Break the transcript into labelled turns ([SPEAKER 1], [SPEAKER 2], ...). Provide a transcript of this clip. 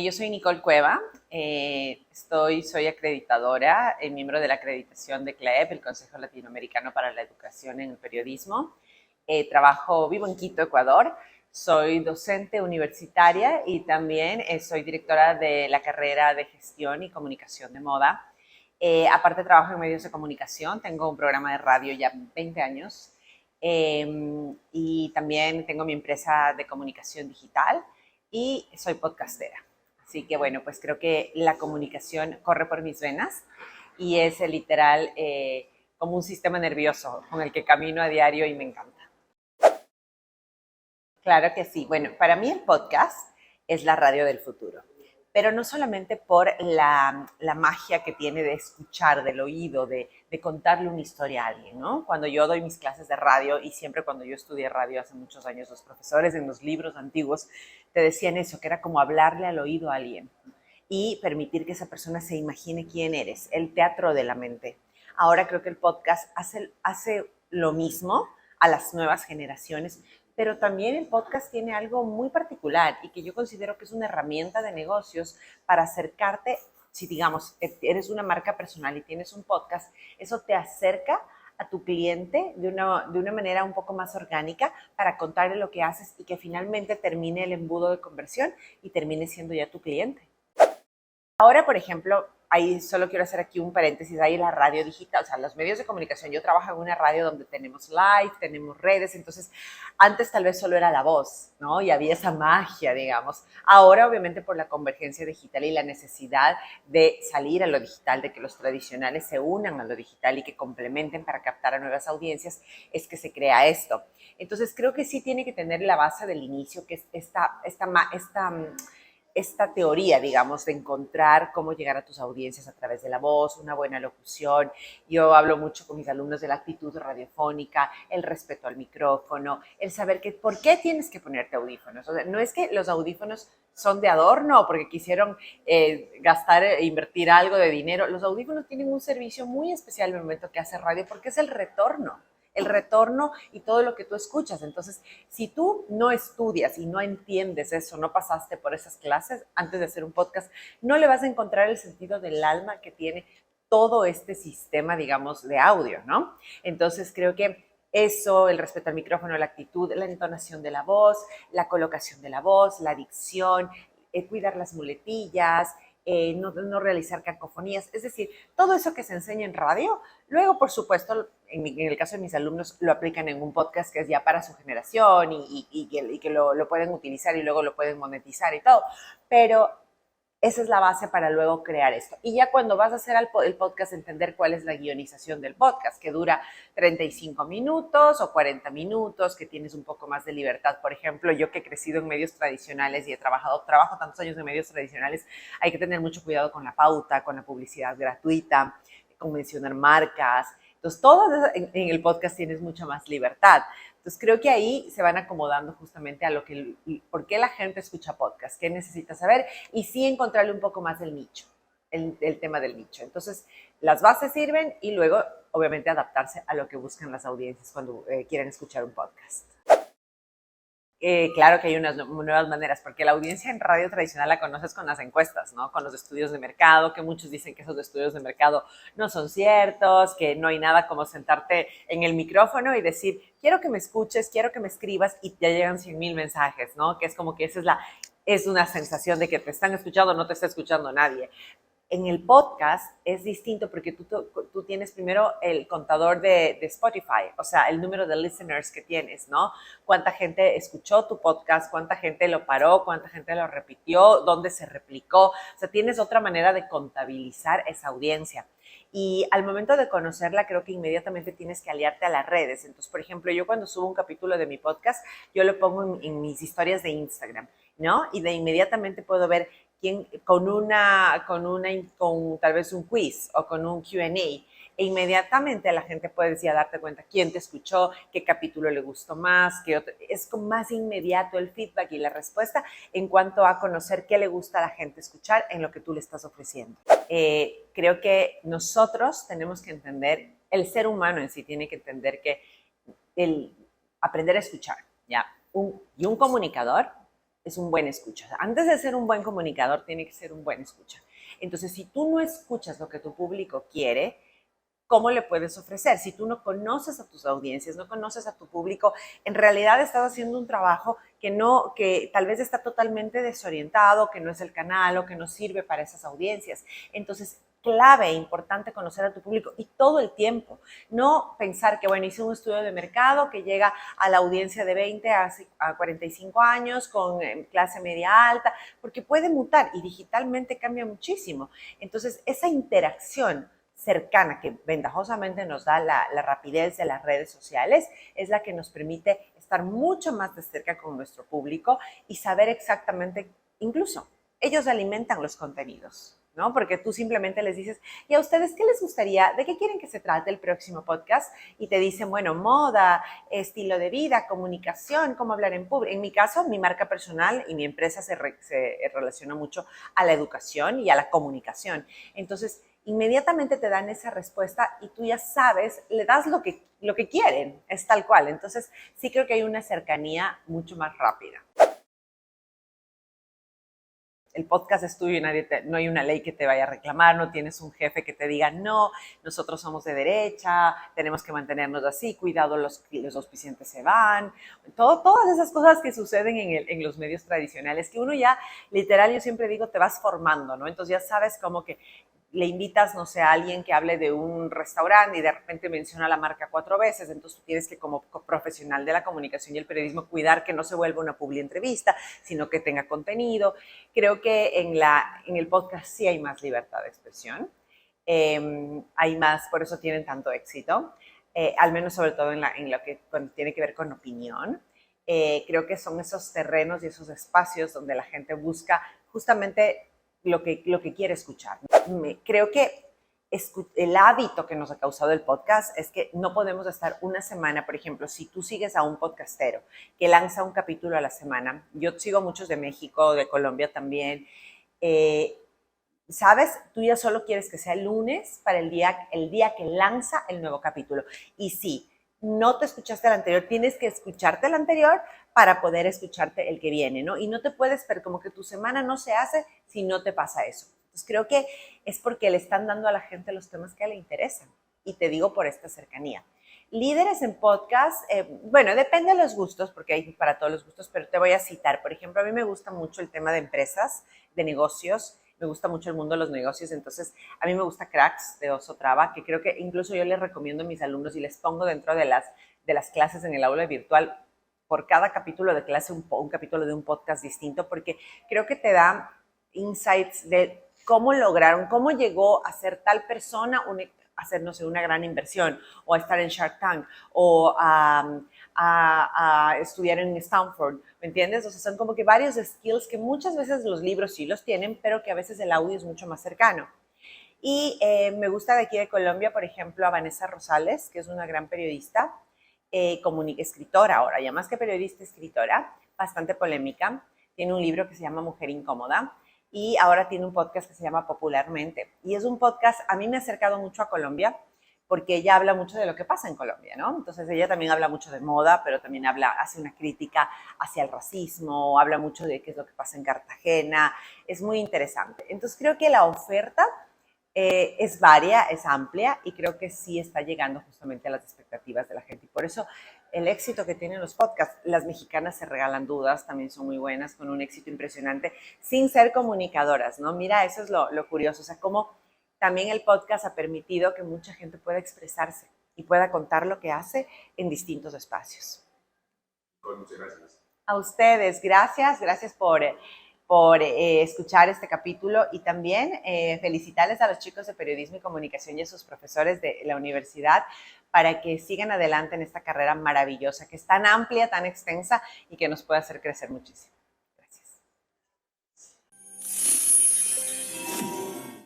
[SPEAKER 1] Yo soy Nicole Cueva, soy acreditadora, miembro de la acreditación de CLEP, el Consejo Latinoamericano para la Educación en el Periodismo. Vivo en Quito, Ecuador, soy docente universitaria y también soy directora de la carrera de Gestión y Comunicación de Moda. Aparte trabajo en medios de comunicación, tengo un programa de radio ya 20 años y también tengo mi empresa de comunicación digital y soy podcastera. Así que bueno, pues creo que la comunicación corre por mis venas y es literal como un sistema nervioso con el que camino a diario y me encanta. Claro que sí. Bueno, para mí el podcast es la radio del futuro, pero no solamente por la magia que tiene de escuchar, del oído, de contarle una historia a alguien, ¿no? Cuando yo doy mis clases de radio y siempre cuando yo estudié radio hace muchos años, los profesores en los libros antiguos te decían eso, que era como hablarle al oído a alguien y permitir que esa persona se imagine quién eres, el teatro de la mente. Ahora creo que el podcast hace lo mismo a las nuevas generaciones, pero también el podcast tiene algo muy particular y que yo considero que es una herramienta de negocios para acercarte. Si digamos, eres una marca personal y tienes un podcast, eso te acerca a tu cliente de una manera un poco más orgánica para contarle lo que haces y que finalmente termine el embudo de conversión y termine siendo ya tu cliente. Ahora, por ejemplo, ahí solo quiero hacer aquí un paréntesis, hay la radio digital, o sea, los medios de comunicación. Yo trabajo en una radio donde tenemos live, tenemos redes, entonces antes tal vez solo era la voz, ¿no? Y había esa magia, digamos. Ahora, obviamente, por la convergencia digital y la necesidad de salir a lo digital, de que los tradicionales se unan a lo digital y que complementen para captar a nuevas audiencias, es que se crea esto. Entonces, creo que sí tiene que tener la base del inicio, que es esta teoría, digamos, de encontrar cómo llegar a tus audiencias a través de la voz, una buena locución. Yo hablo mucho con mis alumnos de la actitud radiofónica, el respeto al micrófono, el saber que por qué tienes que ponerte audífonos. O sea, no es que los audífonos son de adorno porque quisieron gastar e invertir algo de dinero. Los audífonos tienen un servicio muy especial en el momento que haces radio porque es el retorno y todo lo que tú escuchas. Entonces, si tú no estudias y no entiendes eso, no pasaste por esas clases antes de hacer un podcast, no le vas a encontrar el sentido del alma que tiene todo este sistema, digamos, de audio, ¿no? Entonces, creo que eso, el respeto al micrófono, la actitud, la entonación de la voz, la colocación de la voz, la dicción, cuidar las muletillas, no realizar cacofonías, es decir, todo eso que se enseña en radio, luego, por supuesto, en el caso de mis alumnos, lo aplican en un podcast que es ya para su generación y que lo pueden utilizar y luego lo pueden monetizar y todo, pero esa es la base para luego crear esto. Y ya cuando vas a hacer el podcast, entender cuál es la guionización del podcast, que dura 35 minutos o 40 minutos, que tienes un poco más de libertad. Por ejemplo, yo que he crecido en medios tradicionales y trabajo tantos años en medios tradicionales, hay que tener mucho cuidado con la pauta, con la publicidad gratuita, con mencionar marcas. Entonces, en el podcast tienes mucha más libertad. Entonces, creo que ahí se van acomodando justamente a por qué la gente escucha podcast, qué necesita saber y sí encontrarle un poco más el nicho, el tema del nicho. Entonces, las bases sirven y luego, obviamente, adaptarse a lo que buscan las audiencias cuando quieren escuchar un podcast. Claro que hay unas nuevas maneras, porque la audiencia en radio tradicional la conoces con las encuestas, ¿no? Con los estudios de mercado, que muchos dicen que esos estudios de mercado no son ciertos, que no hay nada como sentarte en el micrófono y decir, quiero que me escuches, quiero que me escribas, y ya llegan 100,000 mensajes, ¿no? Que es como que es una sensación de que te están escuchando o no te está escuchando nadie. En el podcast es distinto porque tú tienes primero el contador de Spotify, o sea, el número de listeners que tienes, ¿no? Cuánta gente escuchó tu podcast, cuánta gente lo paró, cuánta gente lo repitió, dónde se replicó. O sea, tienes otra manera de contabilizar esa audiencia. Y al momento de conocerla, creo que inmediatamente tienes que aliarte a las redes. Entonces, por ejemplo, yo cuando subo un capítulo de mi podcast, yo lo pongo en mis historias de Instagram, ¿no? Y de inmediatamente puedo ver con tal vez un quiz o con un Q&A, e inmediatamente la gente puede ya darte cuenta quién te escuchó, qué capítulo le gustó más, qué otro. Es como más inmediato el feedback y la respuesta en cuanto a conocer qué le gusta a la gente escuchar en lo que tú le estás ofreciendo. Creo que nosotros tenemos que entender, el ser humano en sí tiene que entender que aprender a escuchar, ¿ya? Un comunicador es un buen escucha. Antes de ser un buen comunicador, tiene que ser un buen escucha. Entonces, si tú no escuchas lo que tu público quiere, ¿cómo le puedes ofrecer? Si tú no conoces a tus audiencias, no conoces a tu público, en realidad estás haciendo un trabajo que tal vez está totalmente desorientado, que no es el canal o que no sirve para esas audiencias. Entonces, clave e importante conocer a tu público y todo el tiempo. No pensar que, bueno, hice un estudio de mercado que llega a la audiencia de 20 a 45 años con clase media alta, porque puede mutar y digitalmente cambia muchísimo. Entonces, esa interacción cercana que ventajosamente nos da la rapidez de las redes sociales es la que nos permite estar mucho más de cerca con nuestro público y saber exactamente, incluso ellos alimentan los contenidos, ¿no? Porque tú simplemente les dices, ¿y a ustedes qué les gustaría? ¿De qué quieren que se trate el próximo podcast? Y te dicen, bueno, moda, estilo de vida, comunicación, cómo hablar en público. En mi caso, mi marca personal y mi empresa se relaciona mucho a la educación y a la comunicación. Entonces, inmediatamente te dan esa respuesta y tú ya sabes, le das lo que quieren, es tal cual. Entonces, sí creo que hay una cercanía mucho más rápida. El podcast es tuyo y no hay una ley que te vaya a reclamar, no tienes un jefe que te diga, no, nosotros somos de derecha, tenemos que mantenernos así, cuidado, los auspiciantes se van, todas esas cosas que suceden en los medios tradicionales, que uno ya, literal, yo siempre digo, te vas formando, ¿no? Entonces ya sabes como que le invitas, no sé, a alguien que hable de un restaurante y de repente menciona la marca 4 veces, entonces tú tienes que como profesional de la comunicación y el periodismo cuidar que no se vuelva una publi entrevista, sino que tenga contenido. Creo que en el podcast sí hay más libertad de expresión, hay más, por eso tienen tanto éxito, al menos sobre todo en lo que cuando tiene que ver con opinión. Creo que son esos terrenos y esos espacios donde la gente busca justamente lo que quiere escuchar. Creo que el hábito que nos ha causado el podcast es que no podemos estar una semana, por ejemplo, si tú sigues a un podcastero que lanza un capítulo a la semana, yo sigo muchos de México, de Colombia también, ¿sabes? Tú ya solo quieres que sea el lunes para el día que lanza el nuevo capítulo. Y sí, no te escuchaste el anterior, tienes que escucharte el anterior para poder escucharte el que viene, ¿no? Y no te puedes ver como que tu semana no se hace si no te pasa eso. Entonces creo que es porque le están dando a la gente los temas que le interesan. Y te digo por esta cercanía. Líderes en podcast, bueno, depende de los gustos, porque hay para todos los gustos, pero te voy a citar. Por ejemplo, a mí me gusta mucho el tema de empresas, de negocios, me gusta mucho el mundo de los negocios, entonces a mí me gusta Cracks de Oso Traba, que creo que incluso yo les recomiendo a mis alumnos y les pongo dentro de las clases en el aula virtual, por cada capítulo de clase, un capítulo de un podcast distinto, porque creo que te da insights de cómo lograron, cómo llegó a ser tal persona, hacer, no sé, una gran inversión, o a estar en Shark Tank, o a estudiar en Stanford, ¿me entiendes? O sea, son como que varios skills que muchas veces los libros sí los tienen, pero que a veces el audio es mucho más cercano. Y me gusta de aquí de Colombia, por ejemplo, a Vanessa Rosales, que es una gran periodista, escritora ahora, ya más que periodista, escritora, bastante polémica. Tiene un libro que se llama Mujer Incómoda y ahora tiene un podcast que se llama Popularmente. Y es un podcast, a mí me ha acercado mucho a Colombia, porque ella habla mucho de lo que pasa en Colombia, ¿no? Entonces ella también habla mucho de moda, pero también hace una crítica hacia el racismo, habla mucho de qué es lo que pasa en Cartagena, es muy interesante. Entonces creo que la oferta es varia, es amplia y creo que sí está llegando justamente a las expectativas de la gente. Y por eso el éxito que tienen los podcasts, las mexicanas se regalan dudas, también son muy buenas, con un éxito impresionante, sin ser comunicadoras, ¿no? Mira, eso es lo curioso, o sea, cómo también el podcast ha permitido que mucha gente pueda expresarse y pueda contar lo que hace en distintos espacios.
[SPEAKER 2] Muchas gracias.
[SPEAKER 1] A ustedes, gracias por escuchar este capítulo y también felicitarles a los chicos de periodismo y comunicación y a sus profesores de la universidad para que sigan adelante en esta carrera maravillosa que es tan amplia, tan extensa y que nos puede hacer crecer muchísimo.